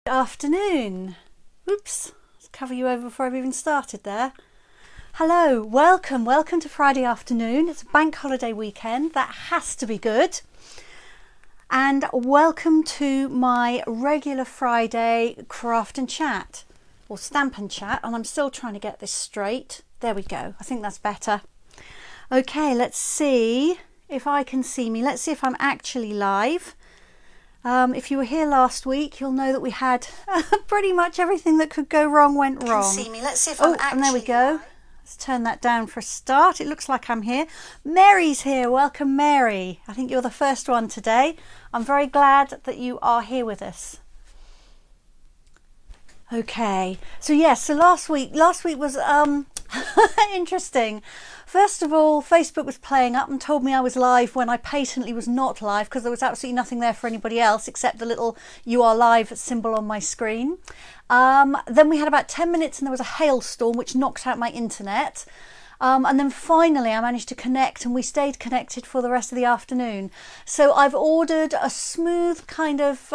Afternoon. Oops, let's cover you over before I've even started there. Hello, welcome to Friday afternoon. It's a bank holiday weekend. That has to be good. And welcome to my regular Friday craft and chat, or Stampin' chat, and I'm still trying to get this straight. There we go. I think that's better. Okay, let's see if I can see me. Let's see if I'm actually live. If you were here last week, you'll know that we had pretty much everything that could go wrong went wrong. Can see me. Let's see if I'm actually and there we go. Let's turn that down for a start. It looks like I'm here. Mary's here. Welcome, Mary. I think you're the first one today. I'm very glad that you are here with us. Okay. So yes. So last week was interesting. First of all, Facebook was playing up and told me I was live when I patently was not live because there was absolutely nothing there for anybody else except the little "you are live" symbol on my screen. Then we had about 10 minutes and there was a hailstorm which knocked out my internet. And then finally I managed to connect and we stayed connected for the rest of the afternoon. So I've ordered a smooth kind of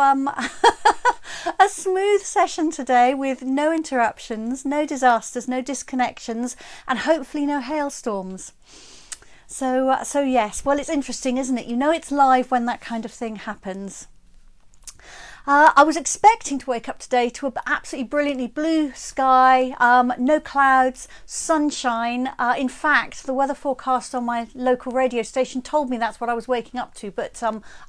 a smooth session today with no interruptions, no disasters, no disconnections, and hopefully no hailstorms. So yes, well, it's interesting, isn't it? You know it's live when that kind of thing happens. I was expecting to wake up today to an absolutely brilliantly blue sky, no clouds, sunshine. In fact, the weather forecast on my local radio station told me that's what I was waking up to, but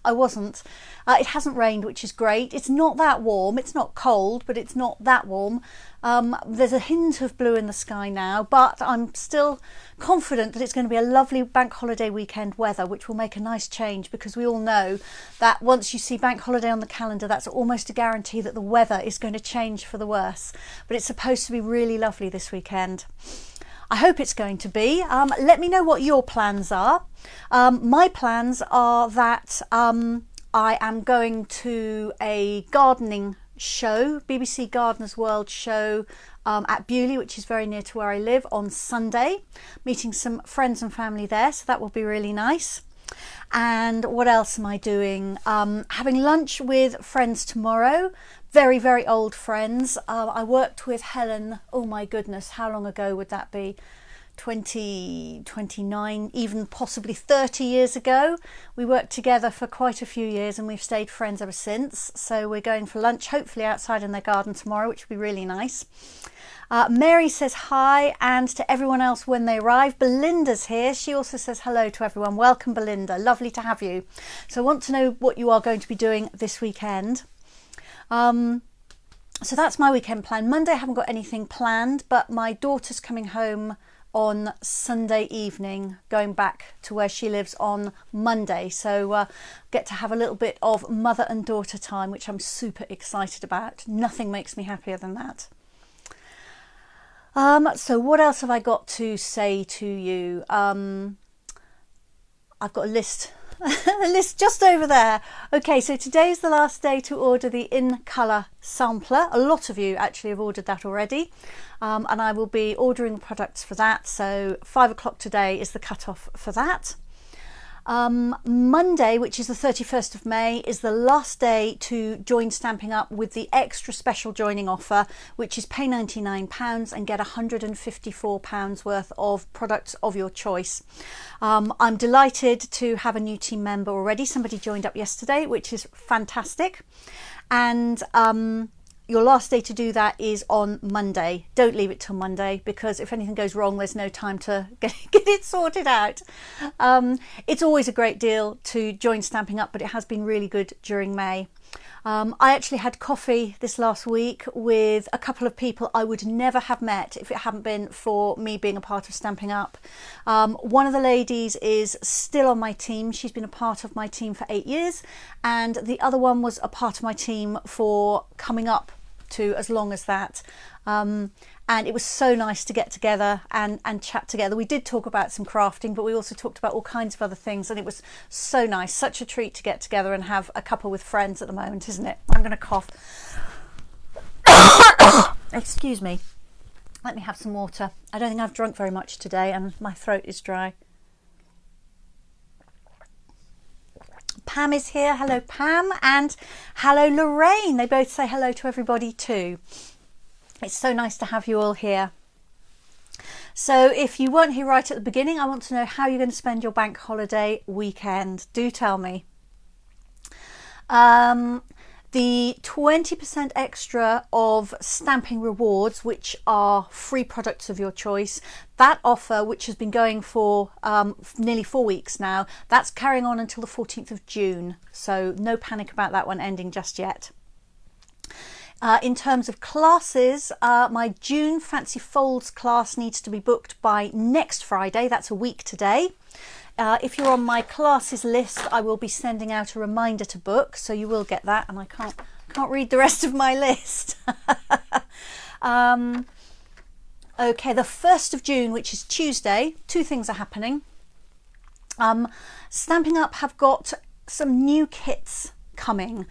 I wasn't. It hasn't rained, which is great. It's not that warm. It's not cold, but it's not that warm. There's a hint of blue in the sky now, but I'm still confident that it's going to be a lovely bank holiday weekend weather, which will make a nice change because we all know that once you see bank holiday on the calendar, that's almost a guarantee that the weather is going to change for the worse. But it's supposed to be really lovely this weekend. I hope it's going to be. Let me know what your plans are. My plans are that I am going to a gardening show, BBC Gardeners World show at Bewley, which is very near to where I live, on Sunday, meeting some friends and family there, so that will be really nice. And what else am I doing? Having lunch with friends tomorrow, very, very old friends. I worked with Helen, oh my goodness, how long ago would that be? 20, 29, even possibly 30 years ago. We worked together for quite a few years and we've stayed friends ever since. So we're going for lunch, hopefully outside in their garden tomorrow, which will be really nice. Mary says hi, and to everyone else when they arrive. Belinda's here. She also says hello to everyone. Welcome, Belinda. Lovely to have you. So I want to know what you are going to be doing this weekend. So that's my weekend plan. Monday I haven't got anything planned, but my daughter's coming home on Sunday evening, going back to where she lives on Monday. So get to have a little bit of mother and daughter time, which I'm super excited about. Nothing makes me happier than that. So what else have I got to say to you? I've got a list. A list just over there. Okay, so today's the last day to order the In Colour sampler. A lot of you actually have ordered that already, and I will be ordering products for that. So 5 o'clock today is the cut-off for that. Monday, which is the 31st of May, is the last day to join Stamping Up with the extra special joining offer, which is pay £99 and get £154 worth of products of your choice. I'm delighted to have a new team member already. Somebody joined up yesterday, which is fantastic. And your last day to do that is on Monday. Don't leave it till Monday, because if anything goes wrong, there's no time to get it sorted out. It's always a great deal to join Stamping Up, but it has been really good during May. I actually had coffee this last week with a couple of people I would never have met if it hadn't been for me being a part of Stamping Up. One of the ladies is still on my team. She's been a part of my team for 8 years, and the other one was a part of my team for coming up to as long as that. And it was so nice to get together and chat together. We did talk about some crafting, but we also talked about all kinds of other things, and it was so nice, such a treat to get together and have a couple with friends at the moment, isn't it? I'm going to cough. Excuse me. Let me have some water. I don't think I've drunk very much today and my throat is dry. Pam is here. Hello, Pam. And hello, Lorraine. They both say hello to everybody too. It's so nice to have you all here. So if you weren't here right at the beginning, I want to know how you're going to spend your bank holiday weekend. Do tell me. The 20% extra of Stampin rewards, which are free products of your choice, that offer, which has been going for nearly 4 weeks now, that's carrying on until the 14th of June. So no panic about that one ending just yet. In terms of classes, my June Fancy Folds class needs to be booked by next Friday. That's a week today. If you're on my classes list, I will be sending out a reminder to book, so you will get that. And I can't read the rest of my list. Okay, the 1st of June, which is Tuesday, 2 things are happening. Stampin' Up have got some new kits coming.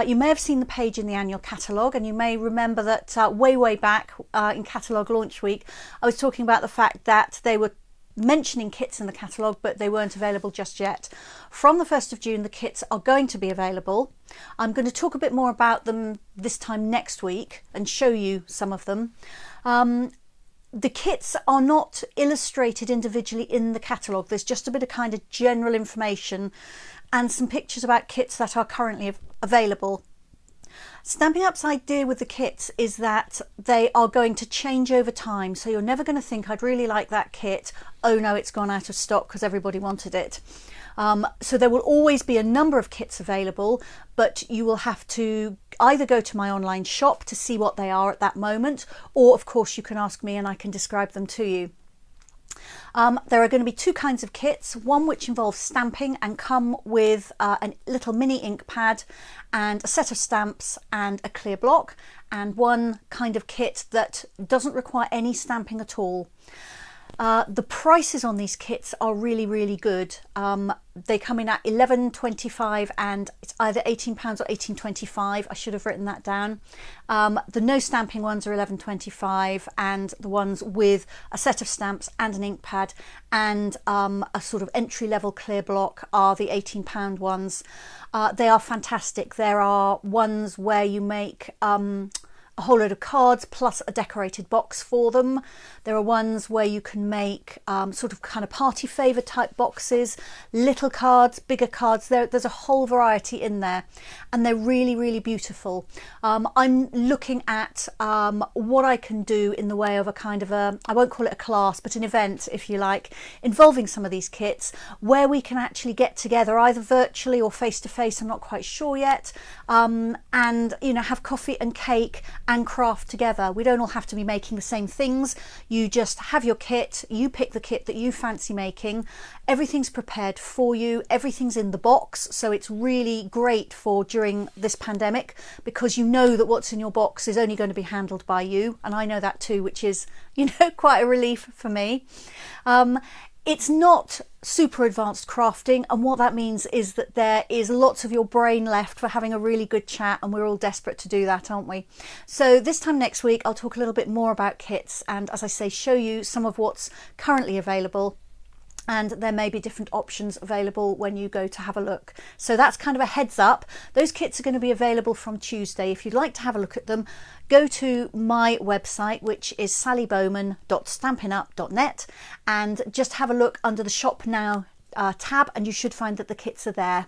You may have seen the page in the annual catalogue, and you may remember that way back in catalogue launch week, I was talking about the fact that they were mentioning kits in the catalogue, but they weren't available just yet. From the 1st of June, the kits are going to be available. I'm going to talk a bit more about them this time next week and show you some of them. The kits are not illustrated individually in the catalogue. There's just a bit of kind of general information and some pictures about kits that are currently available. Stampin' Up's idea with the kits is that they are going to change over time, so you're never going to think, I'd really like that kit, oh no, it's gone out of stock because everybody wanted it. So there will always be a number of kits available, but you will have to either go to my online shop to see what they are at that moment, or of course you can ask me and I can describe them to you. There are going to be 2 kinds of kits, one which involves stamping and come with a little mini ink pad and a set of stamps and a clear block, and one kind of kit that doesn't require any stamping at all. The prices on these kits are really good. They come in at £11.25 and it's either £18 or £18.25. I should have written that down. The no stamping ones are £11.25, and the ones with a set of stamps and an ink pad and a sort of entry-level clear block are the £18 ones. They are fantastic. There are ones where you make a whole load of cards plus a decorated box for them. There are ones where you can make sort of kind of party favour type boxes, little cards, bigger cards. There's a whole variety in there, and they're really beautiful. I'm looking at what I can do in the way of a kind of I won't call it a class, but an event, if you like, involving some of these kits where we can actually get together either virtually or face to face, I'm not quite sure yet, and have coffee and cake and craft together. We don't all have to be making the same things. You just have your kit, you pick the kit that you fancy making, everything's prepared for you, everything's in the box, so it's really great for during this pandemic because you know that what's in your box is only going to be handled by you, and I know that too, which is quite a relief for me. It's not super advanced crafting, and what that means is that there is lots of your brain left for having a really good chat, and we're all desperate to do that, aren't we? So this time next week I'll talk a little bit more about kits and, as I say, show you some of what's currently available, and there may be different options available when you go to have a look. So that's kind of a heads up. Those kits are going to be available from Tuesday. If you'd like to have a look at them, go to my website, which is sallybowman.stampinup.net, and just have a look under the Shop Now tab, and you should find that the kits are there.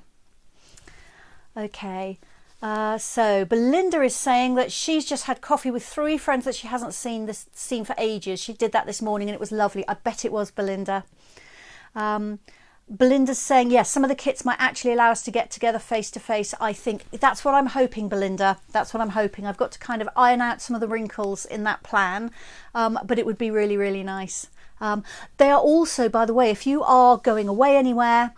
Okay. So Belinda is saying that she's just had coffee with 3 friends that she hasn't seen for ages. She did that this morning and it was lovely. I bet it was, Belinda. Belinda's saying, yes, some of the kits might actually allow us to get together face to face. I think that's what I'm hoping, Belinda. That's what I'm hoping. I've got to kind of iron out some of the wrinkles in that plan, but it would be really nice. They are also, by the way, if you are going away anywhere,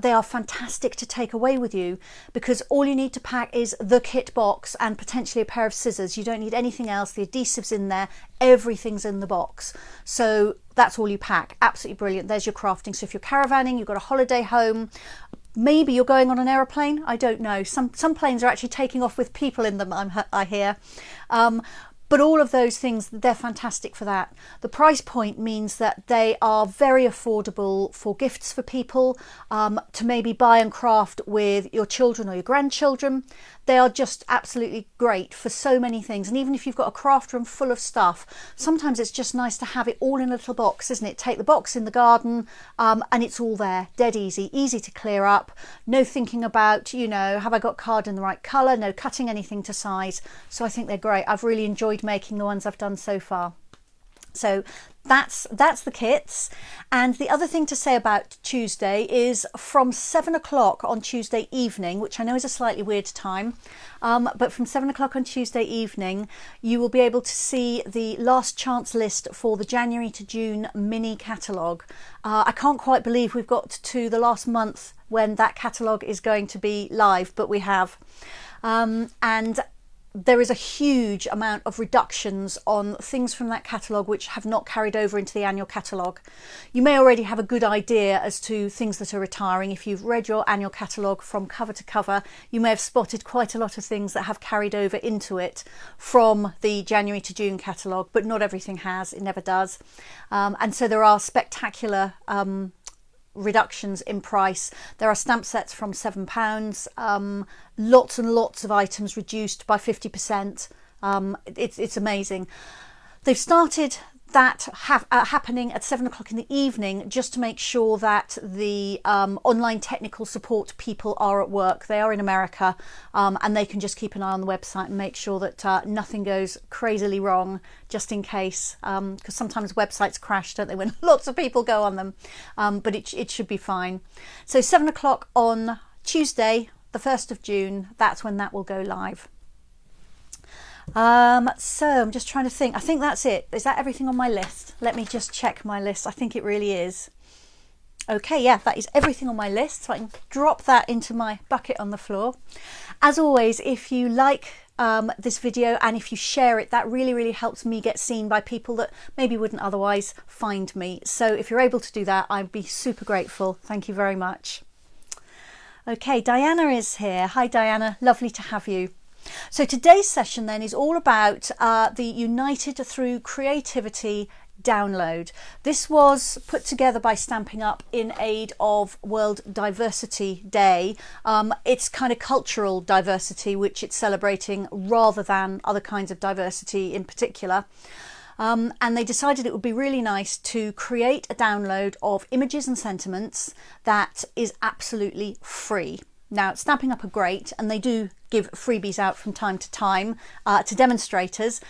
they are fantastic to take away with you because all you need to pack is the kit box and potentially a pair of scissors. You don't need anything else. The adhesive's in there. Everything's in the box. So that's all you pack. Absolutely brilliant. There's your crafting. So if you're caravanning, you've got a holiday home, maybe you're going on an aeroplane. I don't know. Some planes are actually taking off with people in them, I hear. But all of those things, they're fantastic for that. The price point means that they are very affordable for gifts for people, to maybe buy and craft with your children or your grandchildren. They are just absolutely great for so many things. And even if you've got a craft room full of stuff, sometimes it's just nice to have it all in a little box, isn't it? Take the box in the garden, and it's all there, dead easy to clear up. No thinking about, you know, have I got card in the right colour? No cutting anything to size. So I think they're great. I've really enjoyed making the ones I've done so far. So that's the kits. And the other thing to say about Tuesday is from 7 o'clock on Tuesday evening, which I know is a slightly weird time, but from 7 o'clock on Tuesday evening, you will be able to see the last chance list for the January to June mini catalogue. I can't quite believe we've got to the last month when that catalogue is going to be live, but we have. And there is a huge amount of reductions on things from that catalogue which have not carried over into the annual catalogue. You may already have a good idea as to things that are retiring. If you've read your annual catalogue from cover to cover, you may have spotted quite a lot of things that have carried over into it from the January to June catalogue, but not everything has, it never does. And so there are spectacular reductions in price. There are stamp sets from £7, lots and lots of items reduced by 50%. It's amazing. They've started that happening at 7 o'clock in the evening just to make sure that the online technical support people are at work. They are in America, and they can just keep an eye on the website and make sure that nothing goes crazily wrong, just in case, because sometimes websites crash, don't they, when lots of people go on them, but it should be fine. So 7 o'clock on Tuesday, the 1st of June, that's when that will go live. So I'm just trying to think. I think that's it. Is that everything on my list? Let me just check my list. I think it really is. Okay, yeah, that is everything on my list. So I can drop that into my bucket on the floor. As always, if you like this video and if you share it, that really helps me get seen by people that maybe wouldn't otherwise find me. So if you're able to do that, I'd be super grateful. Thank you very much. Okay, Diana is here. Hi, Diana. Lovely to have you. So today's session then is all about the United Through Creativity download. This was put together by Stampin' Up in aid of World Diversity Day. It's kind of cultural diversity, which it's celebrating rather than other kinds of diversity in particular. And they decided it would be really nice to create a download of images and sentiments that is absolutely free. Now, Stampin' Up are great, and they do give freebies out from time to time to demonstrators.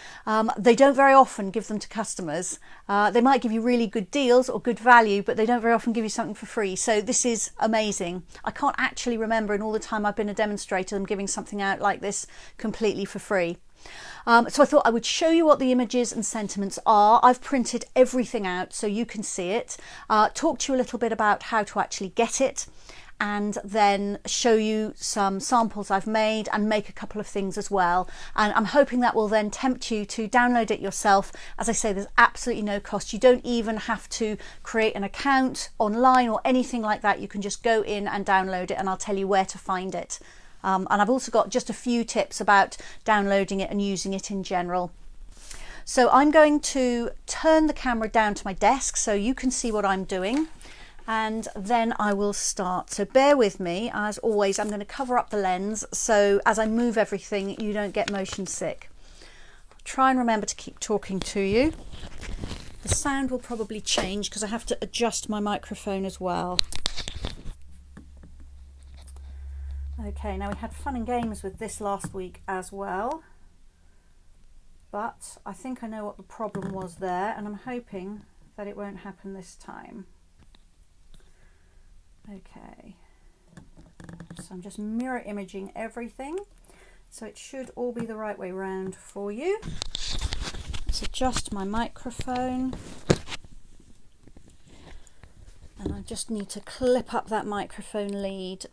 They don't very often give them to customers. They might give you really good deals or good value, but they don't very often give you something for free. So this is amazing. I can't actually remember in all the time I've been a demonstrator them giving something out like this completely for free. So I thought I would show you what the images and sentiments are. I've printed everything out so you can see it, talk to you a little bit about how to actually get it, and then show you some samples I've made and make a couple of things as well. And I'm hoping that will then tempt you to download it yourself. As I say, there's absolutely no cost. You don't even have to create an account online or anything like that. You can just go in and download it, and I'll tell you where to find it. And I've also got just a few tips about downloading it and using it in general. So I'm going to turn the camera down to my desk so you can see what I'm doing. And then I will start. So bear with me. As always, I'm going to cover up the lens so as I move everything, you don't get motion sick. I'll try and remember to keep talking to you. The sound will probably change because I have to adjust my microphone as well. Okay, now we had fun and games with this last week as well. But I think I know what the problem was there, and I'm hoping that it won't happen this time. Okay, so I'm just mirror imaging everything, so it should all be the right way round for you. Let's adjust my microphone, and I just need to clip up that microphone lead,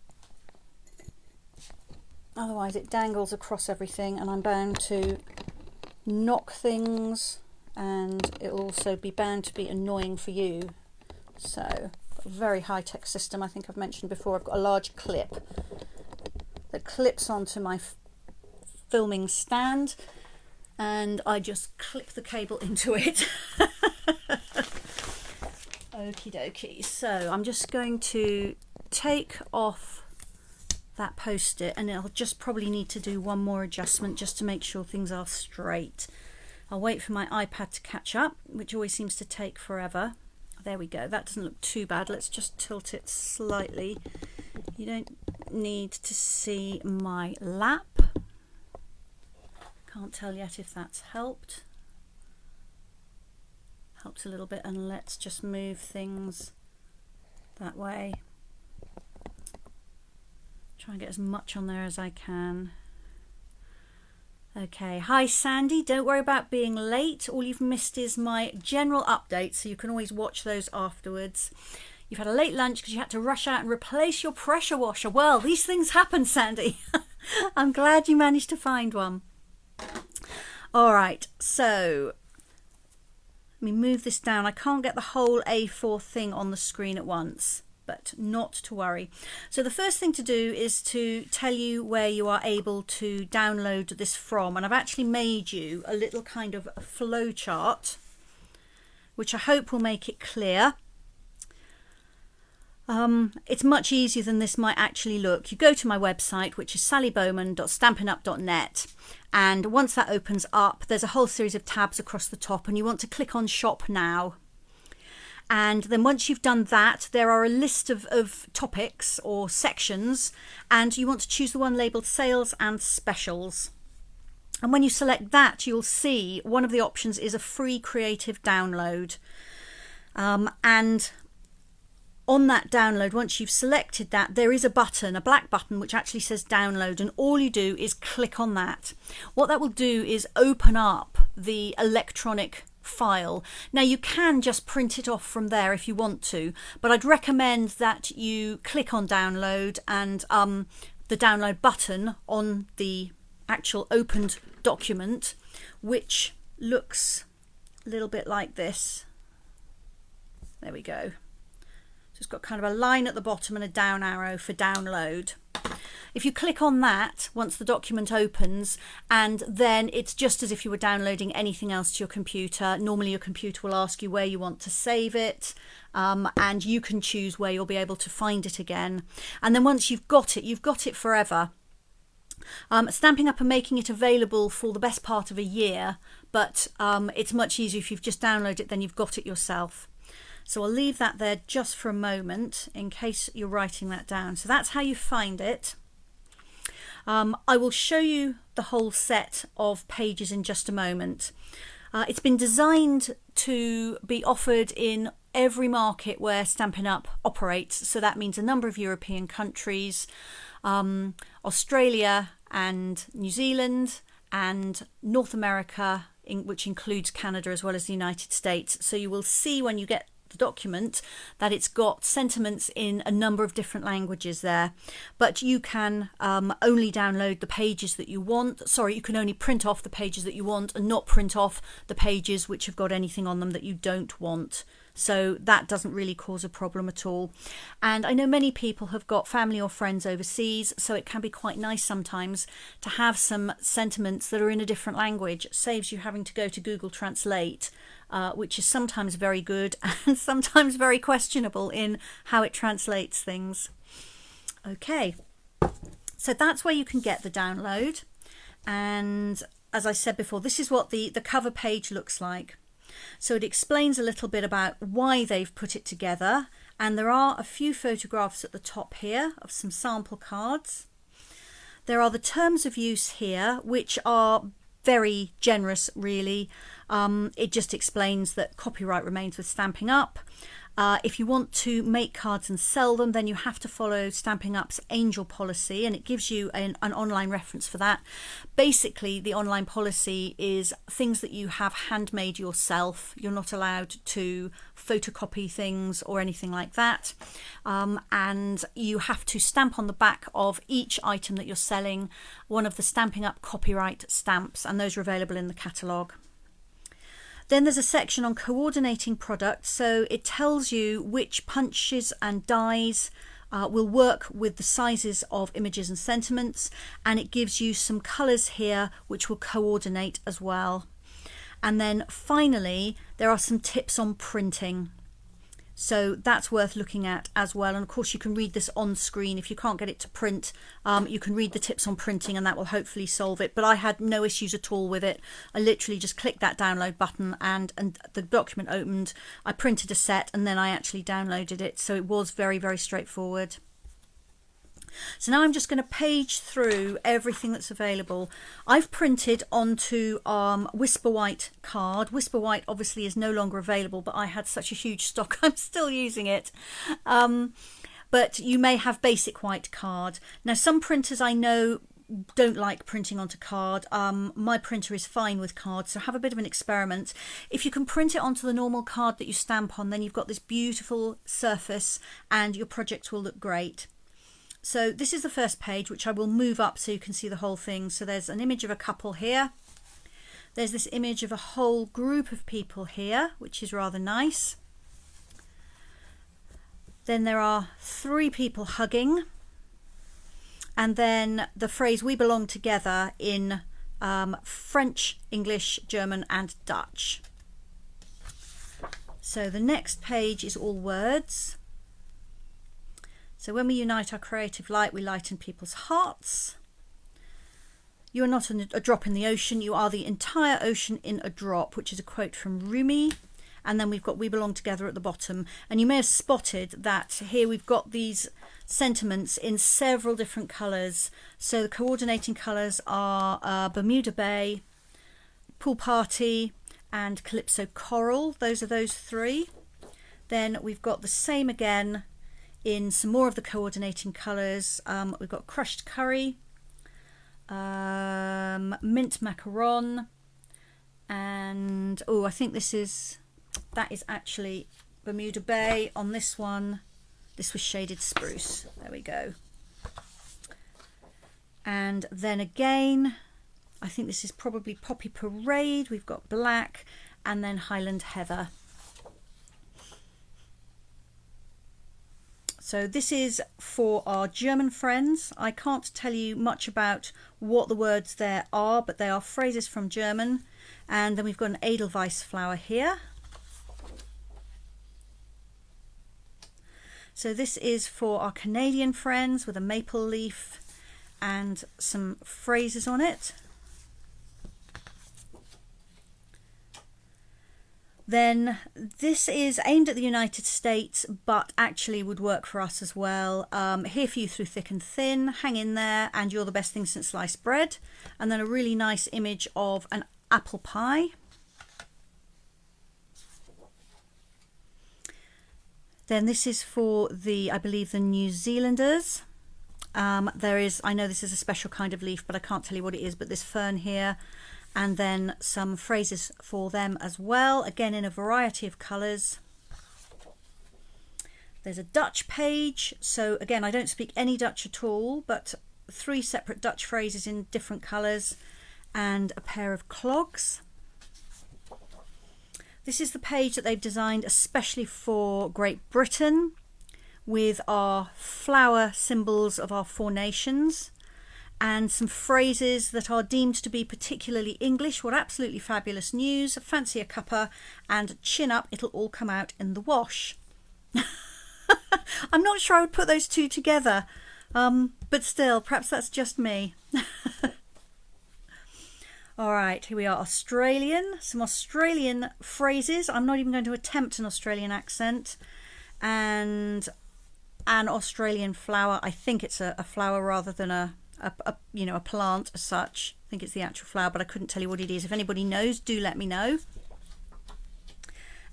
otherwise it dangles across everything and I'm bound to knock things, and it'll also be bound to be annoying for you. So very high-tech system. I think I've mentioned before, I've got a large clip that clips onto my filming stand, and I just clip the cable into it. Okie dokie. So I'm just going to take off that post-it, and I'll just probably need to do one more adjustment just to make sure things are straight. I'll wait for my iPad to catch up, which always seems to take forever. There we go. That doesn't look too bad. Let's just tilt it slightly. You don't need to see my lap. Can't tell yet if that's helped. Helps a little bit, and let's just move things that way. Try and get as much on there as I can. Okay, hi Sandy, don't worry about being late. All you've missed is my general update, so you can always watch those afterwards. You've had a late lunch because you had to rush out and replace your pressure washer. Well, these things happen, Sandy. I'm glad you managed to find one. All right, so let me move this down. I can't get the whole A4 thing on the screen at once, but not to worry. So the first thing to do is to tell you where you are able to download this from. And I've actually made you a little kind of flow chart, which I hope will make it clear. It's much easier than this might actually look. You go to my website, which is sallybowman.stampinup.net, and once that opens up, there's a whole series of tabs across the top, and you want to click on Shop Now. And then once you've done that, there are a list of topics or sections, and you want to choose the one labelled Sales and Specials. And when you select that, you'll see one of the options is a free creative download. And on that download, once you've selected that, there is a button, a black button, which actually says download, and all you do is click on that. What that will do is open up the electronic file. Now you can just print it off from there if you want to, but I'd recommend that you click on download and the download button on the actual opened document, which looks a little bit like this. There we go. So it's got kind of a line at the bottom and a down arrow for download. If you click on that once the document opens, and then it's just as if you were downloading anything else to your computer. Normally your computer will ask you where you want to save it, and you can choose where you'll be able to find it again. And then once you've got it forever. Stampin' Up! Are making it available for the best part of a year, but it's much easier if you've just downloaded it, then you've got it yourself. So I'll leave that there just for a moment in case you're writing that down. So that's how you find it. I will show you the whole set of pages in just a moment. It's been designed to be offered in every market where Stampin' Up! Operates. So that means a number of European countries, Australia and New Zealand, and North America, which includes Canada as well as the United States. So you will see when you get the document that it's got sentiments in a number of different languages there, but you can only download the pages that you want. Sorry, you can only print off the pages that you want and not print off the pages which have got anything on them that you don't want. So that doesn't really cause a problem at all. And I know many people have got family or friends overseas, so it can be quite nice sometimes to have some sentiments that are in a different language. It saves you having to go to Google Translate, which is sometimes very good and sometimes very questionable in how it translates things. Okay, so that's where you can get the download. And as I said before, this is what the cover page looks like. So it explains a little bit about why they've put it together, and there are a few photographs at the top here of some sample cards. There are the terms of use here, which are very generous really. It just explains that copyright remains with Stampin' Up! If you want to make cards and sell them, then you have to follow Stampin' Up's Angel policy, and it gives you an online reference for that. Basically, the online policy is things that you have handmade yourself. You're not allowed to photocopy things or anything like that. And you have to stamp on the back of each item that you're selling one of the Stampin' Up! Copyright stamps, and those are available in the catalogue. Then there's a section on coordinating products, so it tells you which punches and dies will work with the sizes of images and sentiments, and it gives you some colours here which will coordinate as well. And then finally there are some tips on printing, so that's worth looking at as well. And of course you can read this on screen. If you can't get it to print, you can read the tips on printing, and that will hopefully solve it. But I had no issues at all with it. I literally just clicked that download button and the document opened. I printed a set and then I actually downloaded it, so it was very, very straightforward. So now I'm just going to page through everything that's available. I've printed onto Whisper White card. Whisper White obviously is no longer available, but I had such a huge stock I'm still using it. But you may have basic white card. Now some printers I know don't like printing onto card. My printer is fine with card, so have a bit of an experiment. If you can print it onto the normal card that you stamp on, then you've got this beautiful surface and your project will look great. So this is the first page, which I will move up so you can see the whole thing. So there's an image of a couple here. There's this image of a whole group of people here, which is rather nice. Then there are 3 people hugging. And then the phrase "we belong together" in French, English, German and Dutch. So the next page is all words. So when we unite our creative light, we lighten people's hearts. You are not a drop in the ocean, you are the entire ocean in a drop, which is a quote from Rumi. And then we've got "we belong together" at the bottom. And you may have spotted that here we've got these sentiments in several different colours. So the coordinating colours are Bermuda Bay, Pool Party and Calypso Coral. Those are those 3. Then we've got the same again in some more of the coordinating colours. We've got crushed curry, mint macaron, and I think that is actually Bermuda Bay. On this one, this was shaded spruce. There we go. And then again, I think this is probably Poppy Parade. We've got black, and then Highland Heather. So this is for our German friends. I can't tell you much about what the words there are, but they are phrases from German. And then we've got an Edelweiss flower here. So this is for our Canadian friends with a maple leaf and some phrases on it. Then this is aimed at the United States, but actually would work for us as well. Here for you through thick and thin, hang in there, and you're the best thing since sliced bread. And then a really nice image of an apple pie. Then this is for I believe the New Zealanders. I know this is a special kind of leaf, but I can't tell you what it is, but this fern here. And then some phrases for them as well, again in a variety of colours. There's a Dutch page. So again, I don't speak any Dutch at all, but 3 separate Dutch phrases in different colours and a pair of clogs. This is the page that they've designed especially for Great Britain, with our flower symbols of our 4 nations. And some phrases that are deemed to be particularly English. What absolutely fabulous news. Fancy a cuppa and chin up, it'll all come out in the wash. I'm not sure I would put those 2 together, but still, perhaps that's just me. All right, here we are, Australian. Some Australian phrases. I'm not even going to attempt an Australian accent. And an Australian flower. I think it's a flower rather than a plant as such. I think it's the actual flower, but I couldn't tell you what it is. If anybody knows, do let me know.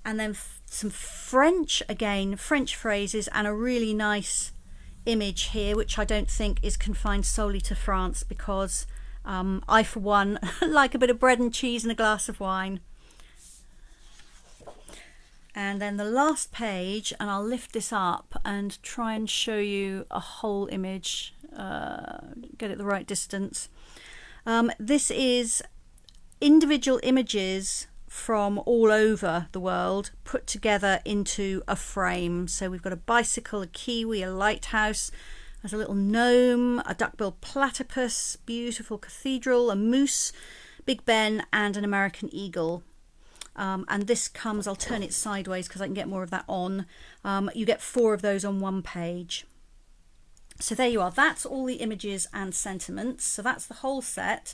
And then some French, again, French phrases, and a really nice image here, which I don't think is confined solely to France, because I, for one, like a bit of bread and cheese and a glass of wine. And then the last page, and I'll lift this up and try and show you a whole image, get it the right distance. This is individual images from all over the world put together into a frame. So we've got a bicycle, a kiwi, a lighthouse, there's a little gnome, a duck-billed platypus, beautiful cathedral, a moose, Big Ben, and an American eagle. And this comes, I'll turn it sideways because I can get more of that on. You get 4 of those on one page. So there you are, that's all the images and sentiments. So that's the whole set.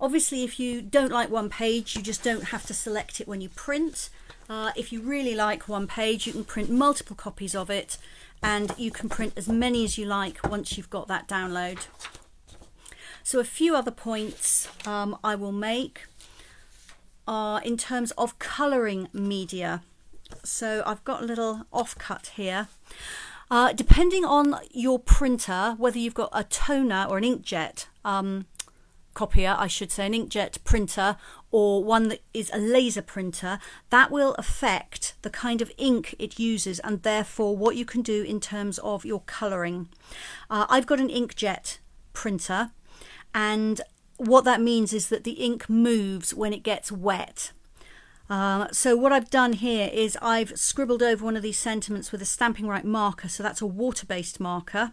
Obviously, if you don't like one page, you just don't have to select it when you print. If you really like one page, you can print multiple copies of it, and you can print as many as you like once you've got that download. So a few other points I will make are in terms of colouring media. So I've got a little offcut here. Depending on your printer, whether you've got a toner or an inkjet copier, I should say, an inkjet printer, or one that is a laser printer, that will affect the kind of ink it uses and therefore what you can do in terms of your colouring. I've got an inkjet printer, and what that means is that the ink moves when it gets wet. So what I've done here is I've scribbled over one of these sentiments with a Stampin' Right marker, so that's a water-based marker,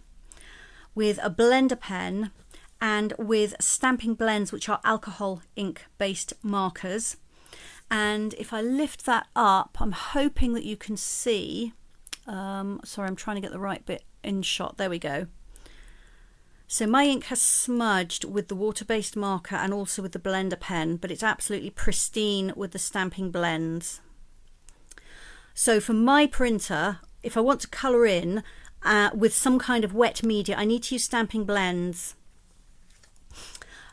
with a blender pen, and with Stampin' Blends, which are alcohol ink based markers. And if I lift that up, I'm hoping that you can see, sorry, I'm trying to get the right bit in shot, there we go. So my ink has smudged with the water-based marker and also with the blender pen, but it's absolutely pristine with the Stampin' Blends. So for my printer, if I want to colour in with some kind of wet media, I need to use Stampin' Blends.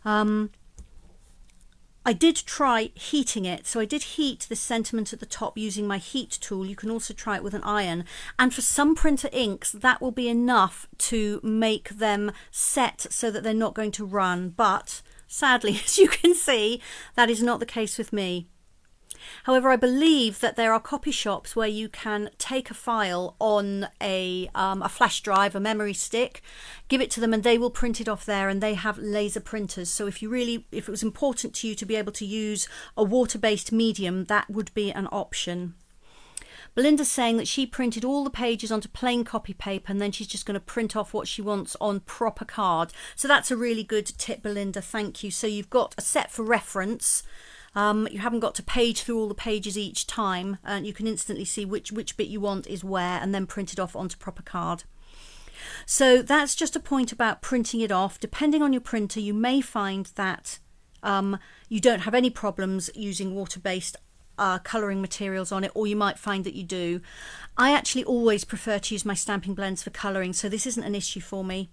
I did try heating it, so I did heat the sentiment at the top using my heat tool. You can also try it with an iron, and for some printer inks that will be enough to make them set so that they're not going to run, but sadly, as you can see, that is not the case with me. However, I believe that there are copy shops where you can take a file on a flash drive, a memory stick, give it to them and they will print it off there, and they have laser printers. So if it was important to you to be able to use a water-based medium, that would be an option. Belinda's saying that she printed all the pages onto plain copy paper and then she's just going to print off what she wants on proper card. So that's a really good tip, Belinda, thank you. So you've got a set for reference. You haven't got to page through all the pages each time, and you can instantly see which bit you want is where, and then print it off onto proper card. So that's just a point about printing it off. Depending on your printer, you may find that you don't have any problems using water-based colouring materials on it, or you might find that you do. I actually always prefer to use my Stampin' Blends for colouring, so this isn't an issue for me.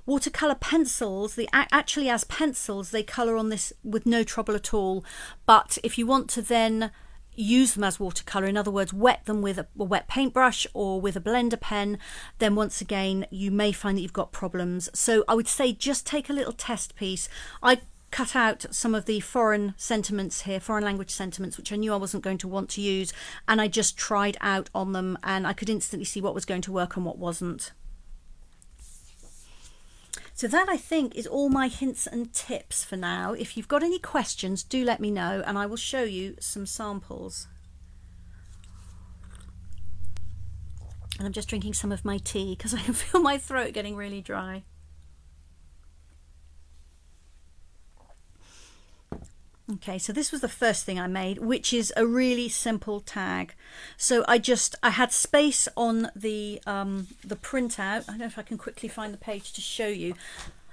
Watercolour pencils, actually as pencils, they colour on this with no trouble at all. But if you want to then use them as watercolour, in other words, wet them with a wet paintbrush or with a blender pen, then once again, you may find that you've got problems. So I would say just take a little test piece. I cut out some of the foreign sentiments here, foreign language sentiments, which I knew I wasn't going to want to use, and I just tried out on them and I could instantly see what was going to work and what wasn't. So that, I think, is all my hints and tips for now. If you've got any questions, do let me know and I will show you some samples. And I'm just drinking some of my tea because I can feel my throat getting really dry. Okay, so this was the first thing I made, which is a really simple tag. So I had space on the printout. I don't know if I can quickly find the page to show you.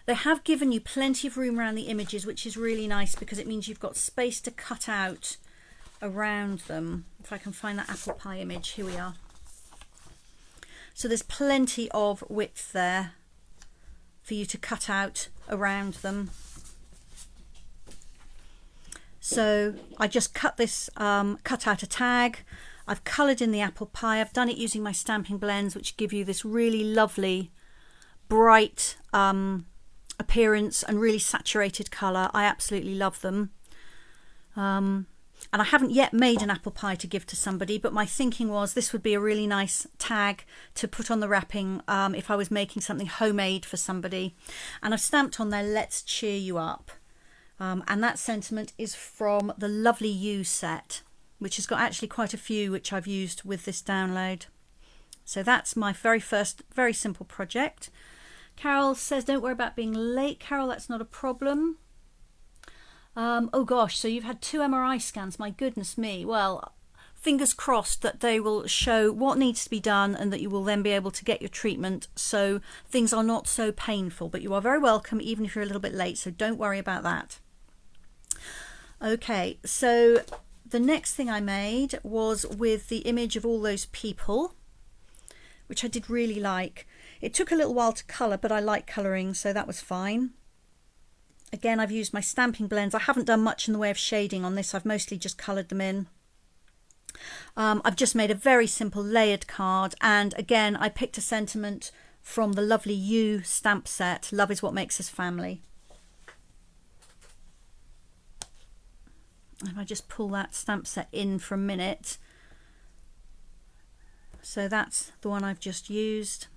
They have given you plenty of room around the images, which is really nice because it means you've got space to cut out around them. If I can find that apple pie image, here we are. So there's plenty of width there for you to cut out around them. So I just cut out a tag. I've coloured in the apple pie. I've done it using my Stampin' Blends, which give you this really lovely, bright appearance and really saturated colour. I absolutely love them. And I haven't yet made an apple pie to give to somebody, but my thinking was this would be a really nice tag to put on the wrapping if I was making something homemade for somebody. And I've stamped on there, "Let's cheer you up." and that sentiment is from the Lovely You set, which has got actually quite a few which I've used with this download. So that's my very first very simple project. Carol says don't worry about being late. Carol, that's not a problem. Oh gosh, so you've had 2 MRI scans, my goodness me. Well, fingers crossed that they will show what needs to be done and that you will then be able to get your treatment so things are not so painful. But you are very welcome even if you're a little bit late, so don't worry about that. Okay, so the next thing I made was with the image of all those people, which I did really like. It took a little while to colour, but I like colouring, so that was fine. Again, I've used my stamping blends. I haven't done much in the way of shading on this. I've mostly just coloured them in. I've just made a very simple layered card, and again, I picked a sentiment from the Lovely You stamp set. Love is what makes us family. If I just pull that stamp set in for a minute. So that's the one I've just used.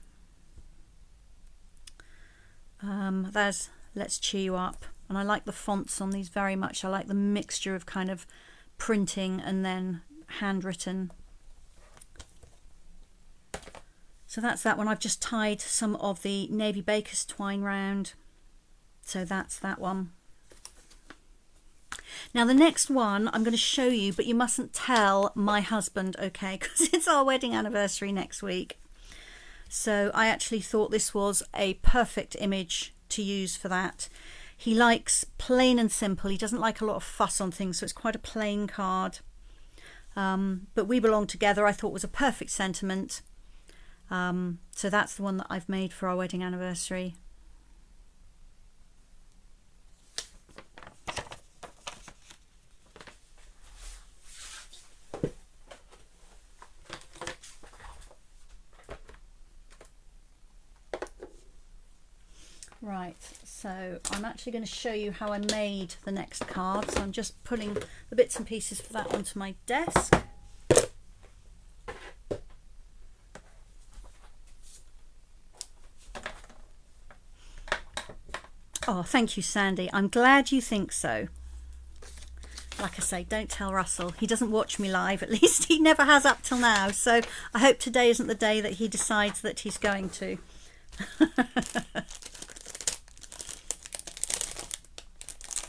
There's Let's Cheer You Up, and I like the fonts on these very much. I like the mixture of kind of printing and then handwritten. So that's that one. I've just tied some of the Navy Baker's twine round, so that's that one. Now the next one I'm going to show you, but you mustn't tell my husband, okay, because it's our wedding anniversary next week. So I actually thought this was a perfect image to use for that. He likes plain and simple. He doesn't like a lot of fuss on things, so it's quite a plain card. But we belong together. I thought was a perfect sentiment. So that's the one that I've made for our wedding anniversary. Right, so I'm actually going to show you how I made the next card. So I'm just putting the bits and pieces for that onto my desk. Oh, thank you, Sandy. I'm glad you think so. Like I say, don't tell Russell. He doesn't watch me live. At least he never has up till now. So I hope today isn't the day that he decides that he's going to.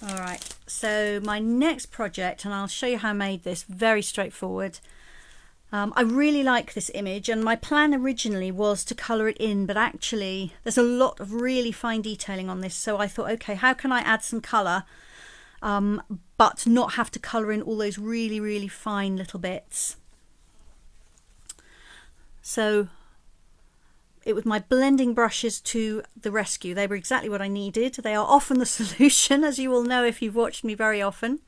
All right, so my next project, and I'll show you how I made this, very straightforward. I really like this image, and my plan originally was to colour it in, but actually there's a lot of really fine detailing on this, so I thought, okay, how can I add some colour but not have to colour in all those really, really fine little bits? So it was my blending brushes to the rescue. They were exactly what I needed. They are often the solution, as you will know if you've watched me very often.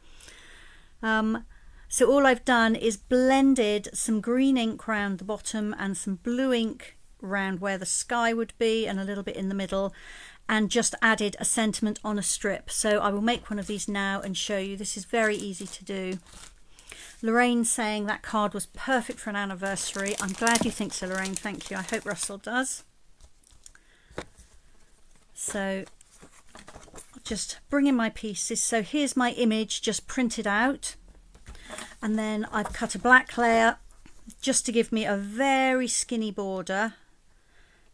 So all I've done is blended some green ink around the bottom and some blue ink around where the sky would be and a little bit in the middle, and just added a sentiment on a strip. So I will make one of these now and show you. This is very easy to do. Lorraine saying that card was perfect for an anniversary. I'm glad you think so, Lorraine. Thank you. I hope Russell does. So I'll just bring in my pieces. So here's my image just printed out. And then I've cut a black layer just to give me a very skinny border.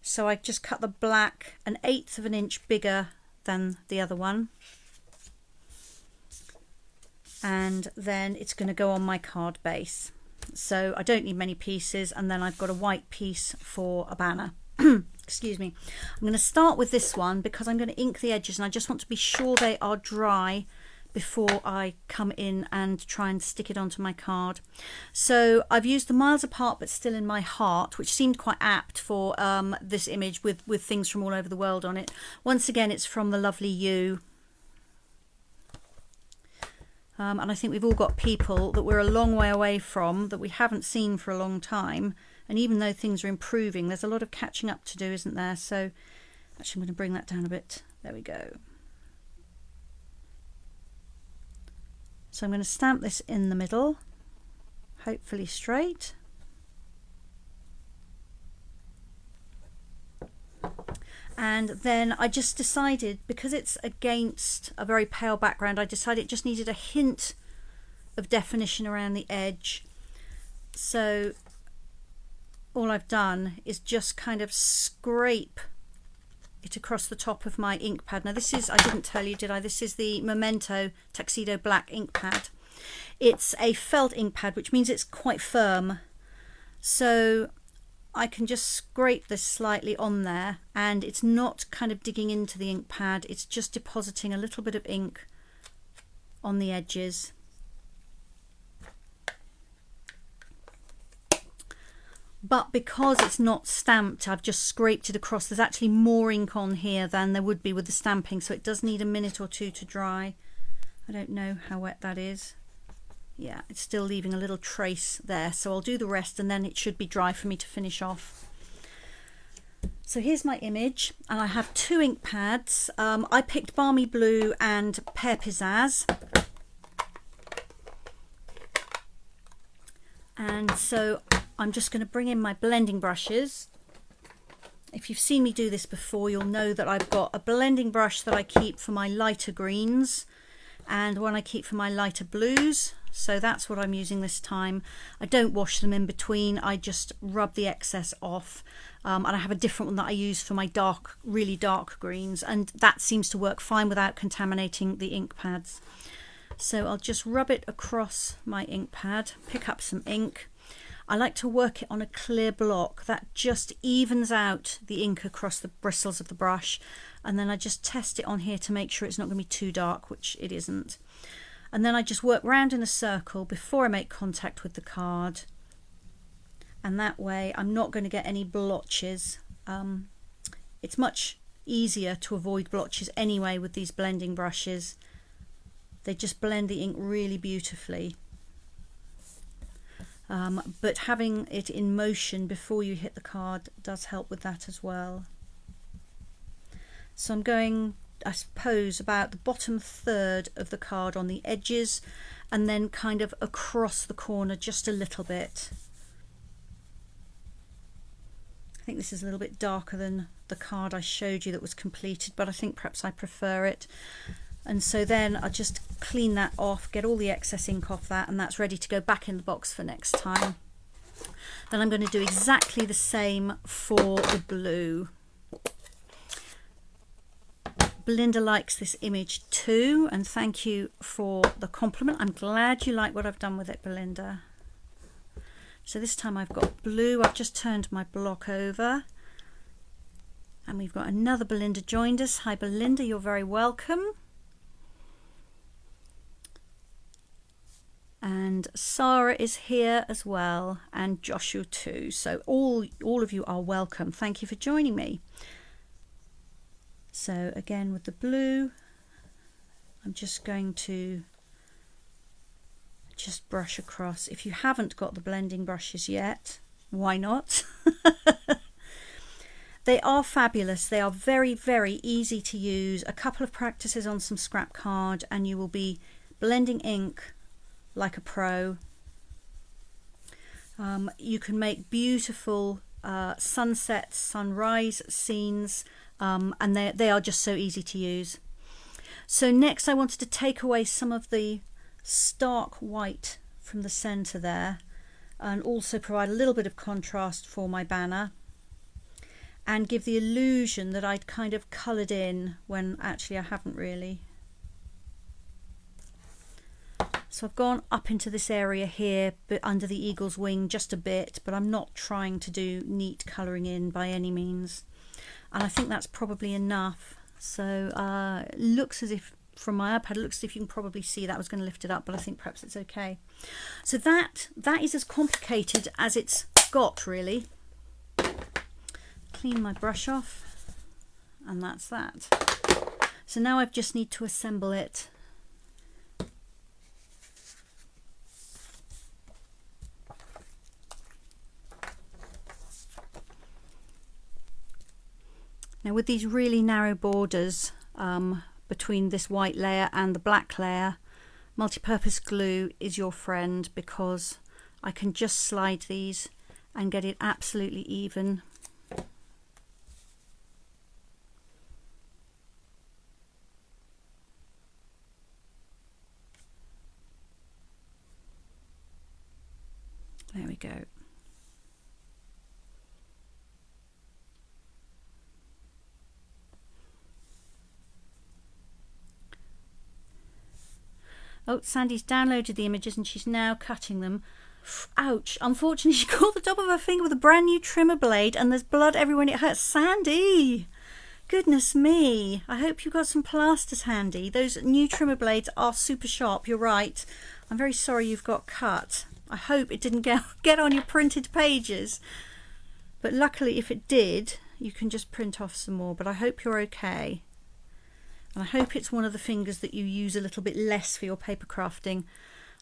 So I just cut the black 1/8 of an inch bigger than the other one. And then it's going to go on my card base. So I don't need many pieces, and then I've got a white piece for a banner. Excuse me. I'm going to start with this one because I'm going to ink the edges, and I just want to be sure they are dry before I come in and try and stick it onto my card. So I've used the Miles Apart But Still in My Heart, which seemed quite apt for this image with things from all over the world on it. Once again, it's from the Lovely You. And I think we've all got people that we're a long way away from, that we haven't seen for a long time. And even though things are improving, there's a lot of catching up to do, isn't there? So actually I'm going to bring that down a bit. There we go. So I'm going to stamp this in the middle, hopefully straight. And then I just decided, because it's against a very pale background, I decided it just needed a hint of definition around the edge. So all I've done is just kind of scrape it across the top of my ink pad. Now this is, I didn't tell you, did I? This is the Memento Tuxedo Black ink pad. It's a felt ink pad, which means it's quite firm. So I can just scrape this slightly on there, and it's not kind of digging into the ink pad, it's just depositing a little bit of ink on the edges. But because it's not stamped, I've just scraped it across. There's actually more ink on here than there would be with the stamping, so it does need a minute or two to dry. I don't know how wet that is. Yeah, it's still leaving a little trace there, so I'll do the rest and then it should be dry for me to finish off. So here's my image, and I have two ink pads. I picked Balmy Blue and Pear Pizzazz. And so I'm just going to bring in my blending brushes. If you've seen me do this before, you'll know that I've got a blending brush that I keep for my lighter greens and one I keep for my lighter blues. So that's what I'm using this time. I don't wash them in between, I just rub the excess off. And I have a different one that I use for my dark, really dark greens, and that seems to work fine without contaminating the ink pads. So I'll just rub it across my ink pad, pick up some ink. I like to work it on a clear block that just evens out the ink across the bristles of the brush, and then I just test it on here to make sure it's not going to be too dark, which it isn't. And then I just work round in a circle before I make contact with the card, and that way I'm not going to get any blotches. It's much easier to avoid blotches anyway with these blending brushes. They just blend the ink really beautifully. But having it in motion before you hit the card does help with that as well. So I'm going, I suppose, about the bottom third of the card on the edges, and then kind of across the corner just a little bit. I think this is a little bit darker than the card I showed you that was completed, but I think perhaps I prefer it. And so then I'll just clean that off, get all the excess ink off that, and that's ready to go back in the box for next time. Then I'm going to do exactly the same for the blue. Belinda likes this image too, and thank you for the compliment. I'm glad you like what I've done with it, Belinda. So this time I've got blue. I've just turned my block over, and we've got another Belinda joined us. Hi Belinda, you're very welcome. And Sarah is here as well, and Joshua too. So all of you are welcome. Thank you for joining me. So again with the blue, I'm just going to just brush across. If you haven't got the blending brushes yet, why not? They are fabulous. They are very, very easy to use. A couple of practices on some scrap card and you will be blending ink like a pro. You can make beautiful sunsets, sunrise scenes, and they are just so easy to use. So next I wanted to take away some of the stark white from the center there, and also provide a little bit of contrast for my banner, and give the illusion that I'd kind of coloured in when actually I haven't really. So I've gone up into this area here, but under the eagle's wing just a bit, but I'm not trying to do neat colouring in by any means. And I think that's probably enough. So it looks as if, from my iPad, it looks as if you can probably see that. I was going to lift it up, but I think perhaps it's okay. So that is as complicated as it's got, really. Clean my brush off, and that's that. So now I just need to assemble it. Now with these really narrow borders between this white layer and the black layer, multi-purpose glue is your friend, because I can just slide these and get it absolutely even. go. Oh, Sandy's downloaded the images and she's now cutting them. Ouch. Unfortunately, she caught the top of her finger with a brand new trimmer blade and there's blood everywhere and it hurts. Sandy! Goodness me. I hope you've got some plasters handy. Those new trimmer blades are super sharp. You're right. I'm very sorry you've got cut. I hope it didn't get on your printed pages. But luckily, if it did, you can just print off some more. But I hope you're okay. And I hope it's one of the fingers that you use a little bit less for your paper crafting.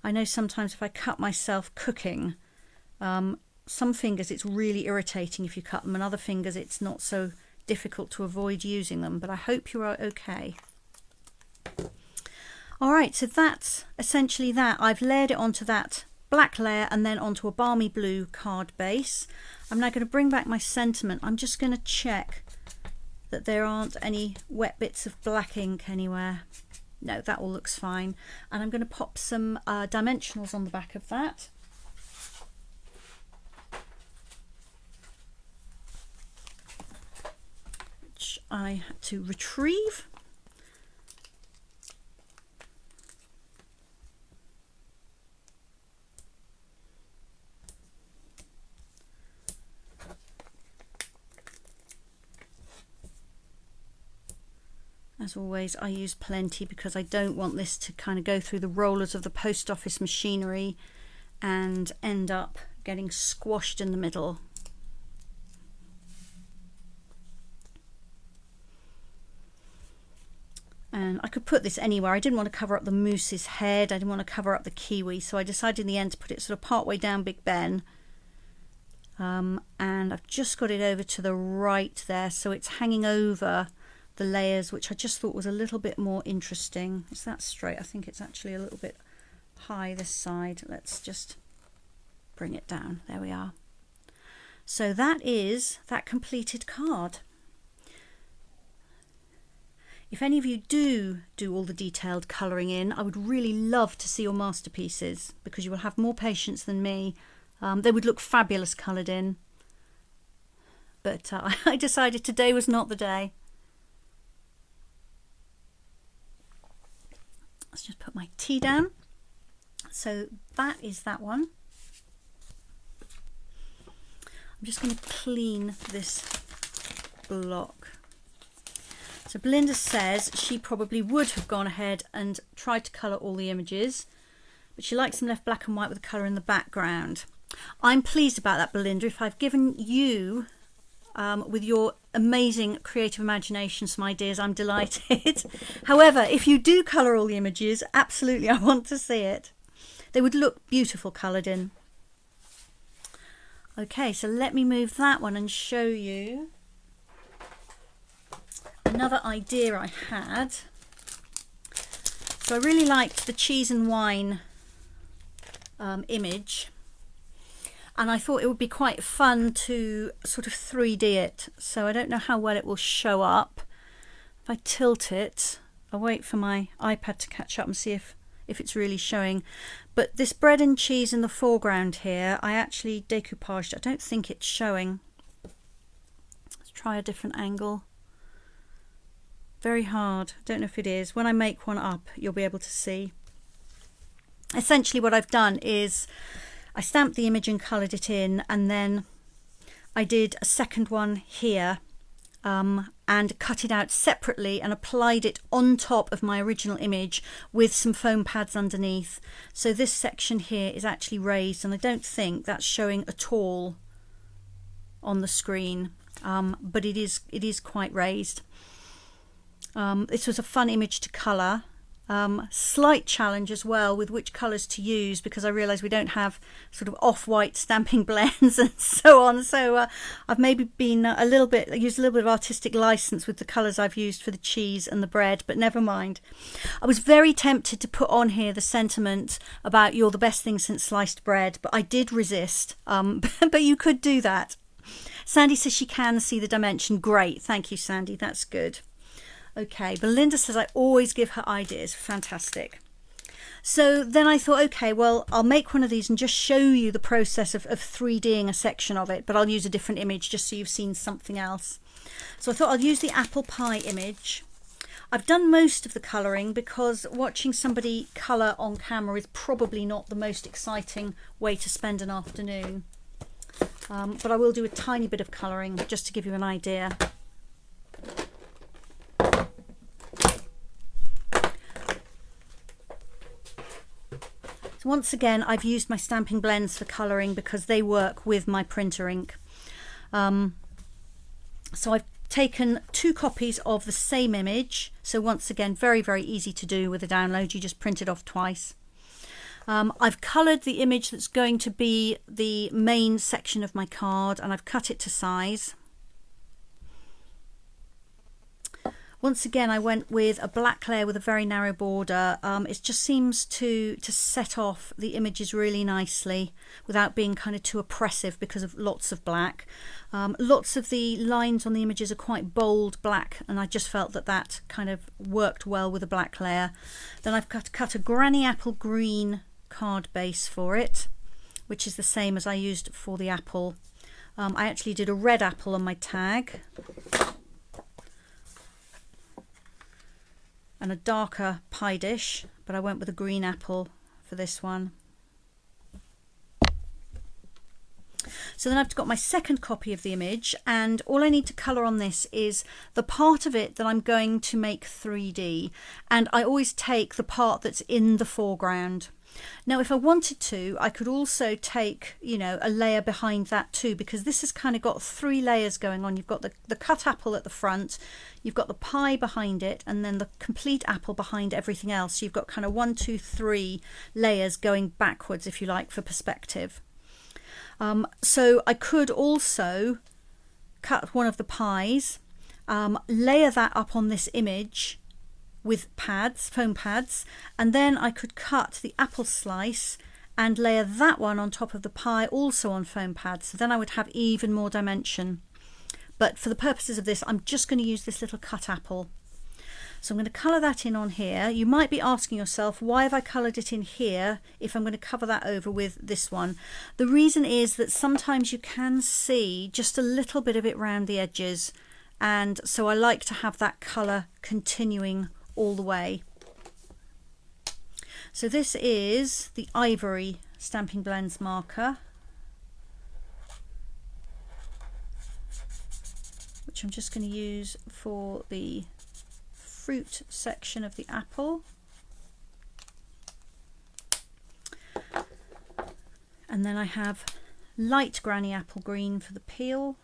I know sometimes if I cut myself cooking, some fingers it's really irritating if you cut them, and other fingers it's not so difficult to avoid using them. But I hope you're okay. All right, so that's essentially that. I've layered it onto that black layer and then onto a balmy blue card base. I'm now going to bring back my sentiment. I'm just going to check that there aren't any wet bits of black ink anywhere. No, that all looks fine. And I'm going to pop some dimensionals on the back of that. Which I had to retrieve. As always, I use plenty because I don't want this to kind of go through the rollers of the post office machinery and end up getting squashed in the middle. And I could put this anywhere. I didn't want to cover up the moose's head. I didn't want to cover up the kiwi. So I decided in the end to put it sort of part way down Big Ben. And I've just got it over to the right there. So it's hanging over the layers, which I just thought was a little bit more interesting. Is that straight? I think it's actually a little bit high this side. Let's just bring it down. There we are. So that is that completed card. If any of you do all the detailed colouring in, I would really love to see your masterpieces because you will have more patience than me. They would look fabulous coloured in. But I decided today was not the day. Let's just put my tea down. So that is that one. I'm just going to clean this block. So Belinda says she probably would have gone ahead and tried to colour all the images, but she likes them left black and white with the colour in the background. I'm pleased about that, Belinda. If I've given you, with your amazing creative imagination, some ideas, I'm delighted. However, if you do colour all the images, absolutely I want to see it. They would look beautiful coloured in. Okay, so let me move that one and show you another idea I had. So I really liked the cheese and wine image, and I thought it would be quite fun to sort of 3D it. So I don't know how well it will show up. If I tilt it, I'll wait for my iPad to catch up and see if it's really showing. But this bread and cheese in the foreground here, I actually decoupaged. I don't think it's showing. Let's try a different angle. Very hard. I don't know if it is. When I make one up, you'll be able to see. Essentially what I've done is I stamped the image and coloured it in, and then I did a second one here and cut it out separately and applied it on top of my original image with some foam pads underneath. So this section here is actually raised, and I don't think that's showing at all on the screen, but it is quite raised. This was a fun image to colour. Slight challenge as well with which colours to use, because I realised we don't have sort of off-white stamping blends and so on. So I've maybe been used a little bit of artistic licence with the colours I've used for the cheese and the bread, but never mind. I was very tempted to put on here the sentiment about "you're the best thing since sliced bread," but I did resist. But you could do that. Sandy says she can see the dimension. Great, thank you, Sandy. That's good. Okay, Belinda says I always give her ideas. Fantastic. So then I thought, okay, well, I'll make one of these and just show you the process of 3Ding a section of it, but I'll use a different image just so you've seen something else. So I thought I'll use the apple pie image. I've done most of the colouring because watching somebody colour on camera is probably not the most exciting way to spend an afternoon. But I will do a tiny bit of colouring just to give you an idea. So once again, I've used my Stampin' blends for colouring because they work with my printer ink. So I've taken 2 copies of the same image. So once again, very, very easy to do with a download. You just print it off twice. I've coloured the image that's going to be the main section of my card, and I've cut it to size. Once again, I went with a black layer with a very narrow border. It just seems to set off the images really nicely without being kind of too oppressive because of lots of black. Lots of the lines on the images are quite bold black, and I just felt that that kind of worked well with a black layer. Then I've cut a granny apple green card base for it, which is the same as I used for the apple. I actually did a red apple on my tag and a darker pie dish, but I went with a green apple for this one. So then I've got my second copy of the image, and all I need to colour on this is the part of it that I'm going to make 3D, and I always take the part that's in the foreground. Now if I wanted to, I could also take, you know, a layer behind that too, because this has kind of got 3 layers going on. You've got the cut apple at the front, you've got the pie behind it, and then the complete apple behind everything else. So you've got kind of 1, 2, 3 layers going backwards, if you like, for perspective. So I could also cut one of the pies, layer that up on this image with pads, foam pads, and then I could cut the apple slice and layer that one on top of the pie, also on foam pads. So then I would have even more dimension. But for the purposes of this, I'm just going to use this little cut apple. So I'm going to colour that in on here. You might be asking yourself, why have I coloured it in here if I'm going to cover that over with this one? The reason is that sometimes you can see just a little bit of it round the edges, and so I like to have that colour continuing all the way. So this is the Ivory Stampin' Blends marker, which I'm just going to use for the fruit section of the apple. And then I have light granny apple green for the peel.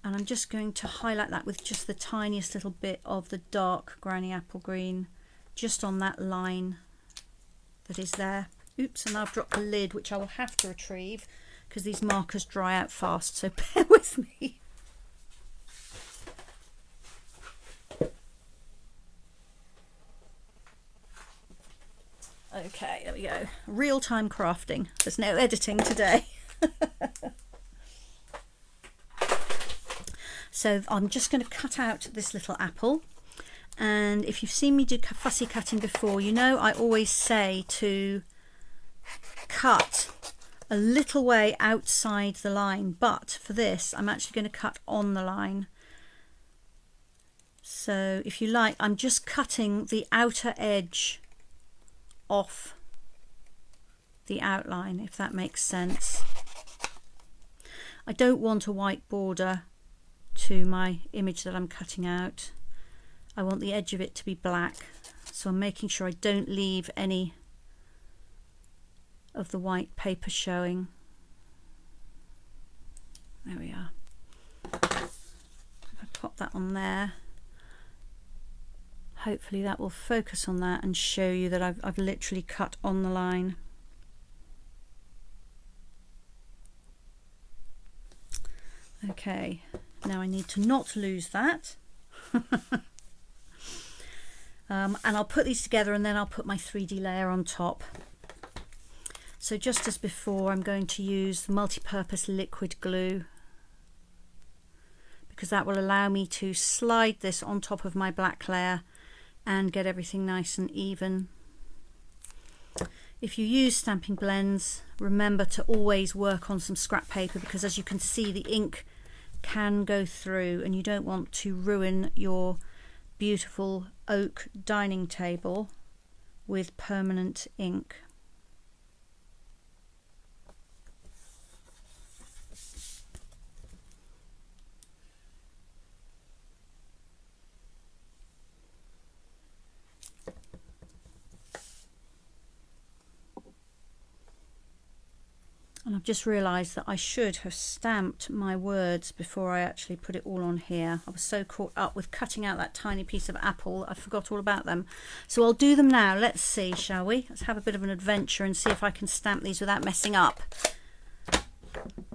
And I'm just going to highlight that with just the tiniest little bit of the dark granny apple green, just on that line that is there. Oops, and I've dropped the lid, which I will have to retrieve because these markers dry out fast, so bear with me. Okay, there we go. Real-time crafting. There's no editing today. So I'm just going to cut out this little apple, and if you've seen me do fussy cutting before, you know I always say to cut a little way outside the line, but for this I'm actually going to cut on the line. So if you like, I'm just cutting the outer edge off the outline, if that makes sense. I don't want a white border to my image that I'm cutting out. I want the edge of it to be black, so I'm making sure I don't leave any of the white paper showing. There we are. If I pop that on there, hopefully that will focus on that and show you that I've literally cut on the line. Okay, now I need to not lose that. And I'll put these together and then I'll put my 3D layer on top. So just as before, I'm going to use the multi-purpose liquid glue because that will allow me to slide this on top of my black layer and get everything nice and even. If you use stamping blends, remember to always work on some scrap paper, because as you can see, the ink can go through and you don't want to ruin your beautiful oak dining table with permanent ink. And I've just realised that I should have stamped my words before I actually put it all on here. I was so caught up with cutting out that tiny piece of apple, I forgot all about them. So I'll do them now. Let's see, shall we? Let's have a bit of an adventure and see if I can stamp these without messing up.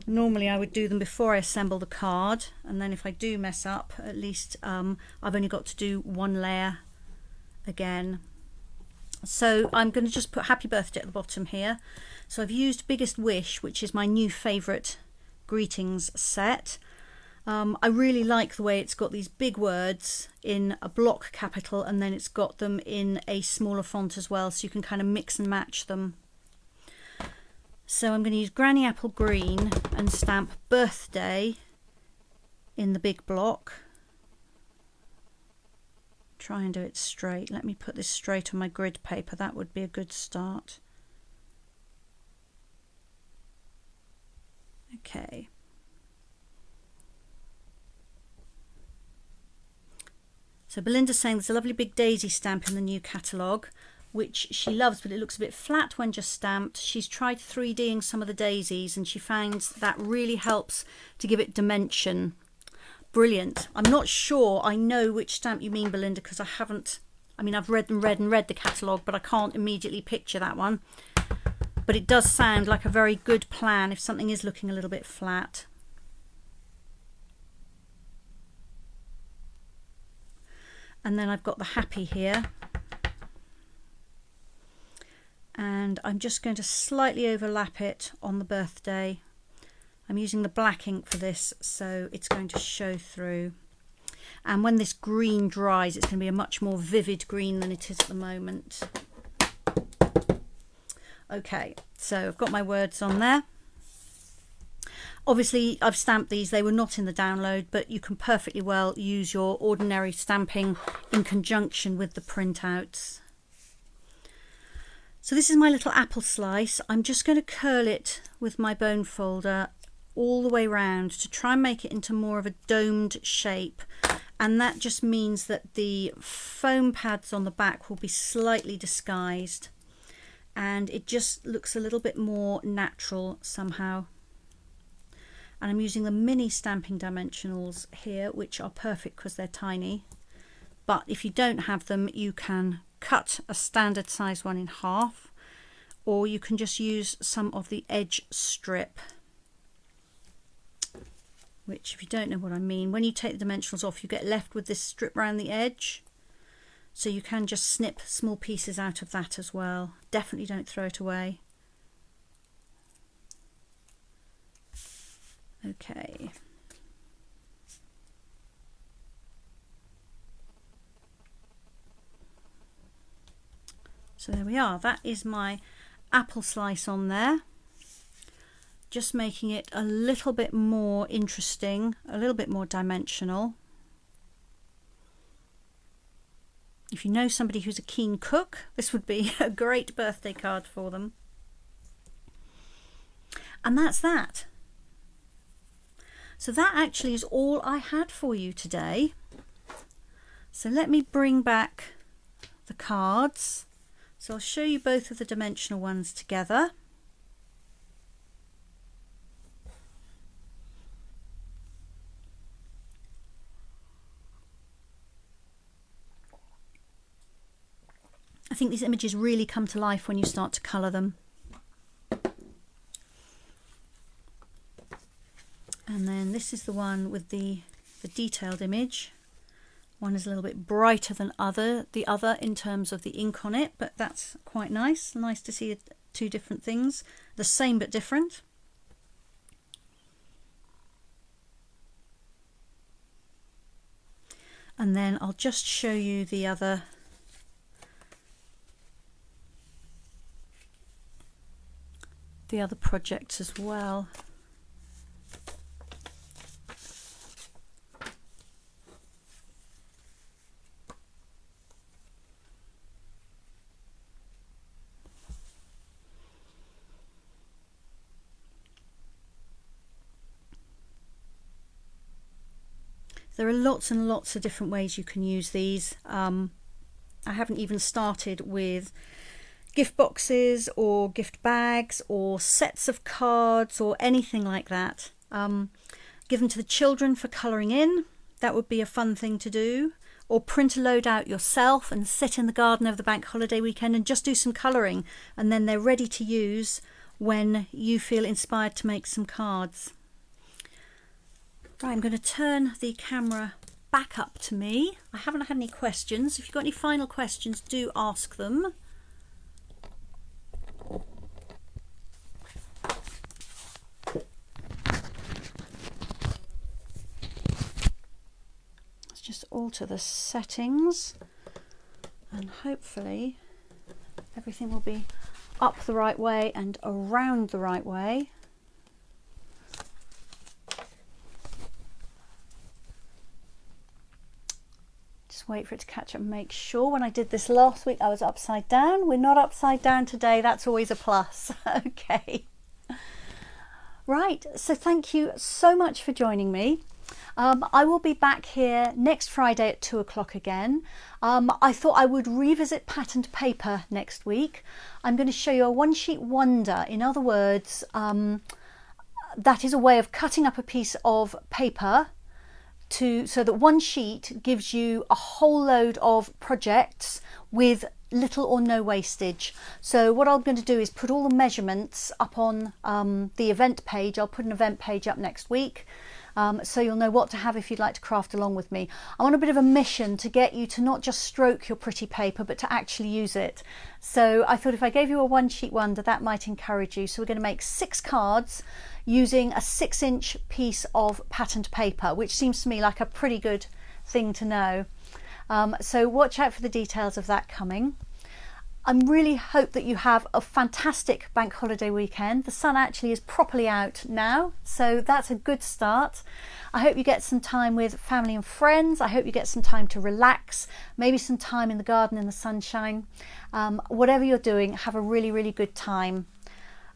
Normally I would do them before I assemble the card, and then if I do mess up, at least I've only got to do one layer again. So I'm going to just put happy birthday at the bottom here. So I've used Biggest Wish, which is my new favourite greetings set. I really like the way it's got these big words in a block capital, and then it's got them in a smaller font as well, so you can kind of mix and match them. So I'm going to use Granny Apple Green and stamp birthday in the big block. Try and do it straight. Let me put this straight on my grid paper. That would be a good start. Okay. So Belinda's saying there's a lovely big daisy stamp in the new catalogue, which she loves, but it looks a bit flat when just stamped. She's tried 3Ding some of the daisies and she finds that really helps to give it dimension. Brilliant. I'm not sure I know which stamp you mean, Belinda, because I've read the catalogue, but I can't immediately picture that one. But it does sound like a very good plan if something is looking a little bit flat. And then I've got the happy here. And I'm just going to slightly overlap it on the birthday. I'm using the black ink for this, so it's going to show through. And when this green dries, it's going to be a much more vivid green than it is at the moment. Okay, so I've got my words on there. Obviously, I've stamped these. They were not in the download, but you can perfectly well use your ordinary stamping in conjunction with the printouts. So this is my little apple slice. I'm just going to curl it with my bone folder all the way round to try and make it into more of a domed shape. And that just means that the foam pads on the back will be slightly disguised. And it just looks a little bit more natural somehow. And I'm using the mini stamping dimensionals here, which are perfect because they're tiny. But if you don't have them, you can cut a standard size one in half, or you can just use some of the edge strip, which, if you don't know what I mean, when you take the dimensionals off, you get left with this strip around the edge. So you can just snip small pieces out of that as well. Definitely don't throw it away. Okay. So there we are. That is my apple slice on there. Just making it a little bit more interesting, a little bit more dimensional. If you know somebody who's a keen cook, this would be a great birthday card for them. And that's that. So that actually is all I had for you today. So let me bring back the cards. So I'll show you both of the dimensional ones together. I think these images really come to life when you start to colour them. And then this is the one with the detailed image. One is a little bit brighter than the other in terms of the ink on it, but that's quite nice. Nice to see two different things, the same but different. And then I'll just show you the other the other projects as well. There are lots and lots of different ways you can use these. I haven't even started with gift boxes or gift bags or sets of cards or anything like that. Give them to the children for colouring in. That would be a fun thing to do. Or print a load out yourself and sit in the garden over the bank holiday weekend and just do some colouring, and then they're ready to use when you feel inspired to make some cards. Right, I'm going to turn the camera back up to me. I haven't had any questions. If you've got any final questions, do ask them. Let's just alter the settings and hopefully everything will be up the right way and around the right way. Wait for it to catch up and make sure. When I did this last week I was upside down. We're not upside down today. That's always a plus. Okay. Right, so thank you so much for joining me. I will be back here next Friday at 2 o'clock again. I thought I would revisit patterned paper next week. I'm going to show you a one sheet wonder. In other words, that is a way of cutting up a piece of paper so that one sheet gives you a whole load of projects with little or no wastage. So what I'm going to do is put all the measurements up on the event page. I'll put an event page up next week, so you'll know what to have if you'd like to craft along with me. I'm on a bit of a mission to get you to not just stroke your pretty paper but to actually use it. So I thought if I gave you a one sheet wonder, that might encourage you. So we're going to make 6 cards using a 6-inch piece of patterned paper, which seems to me like a pretty good thing to know. So watch out for the details of that coming. I really hope that you have a fantastic bank holiday weekend. The sun actually is properly out now, so that's a good start. I hope you get some time with family and friends. I hope you get some time to relax, maybe some time in the garden in the sunshine. Whatever you're doing, have a really, really good time.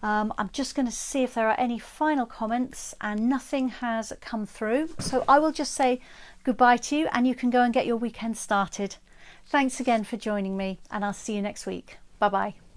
I'm just going to see if there are any final comments, and nothing has come through. So I will just say goodbye to you, and you can go and get your weekend started. Thanks again for joining me, and I'll see you next week. Bye bye.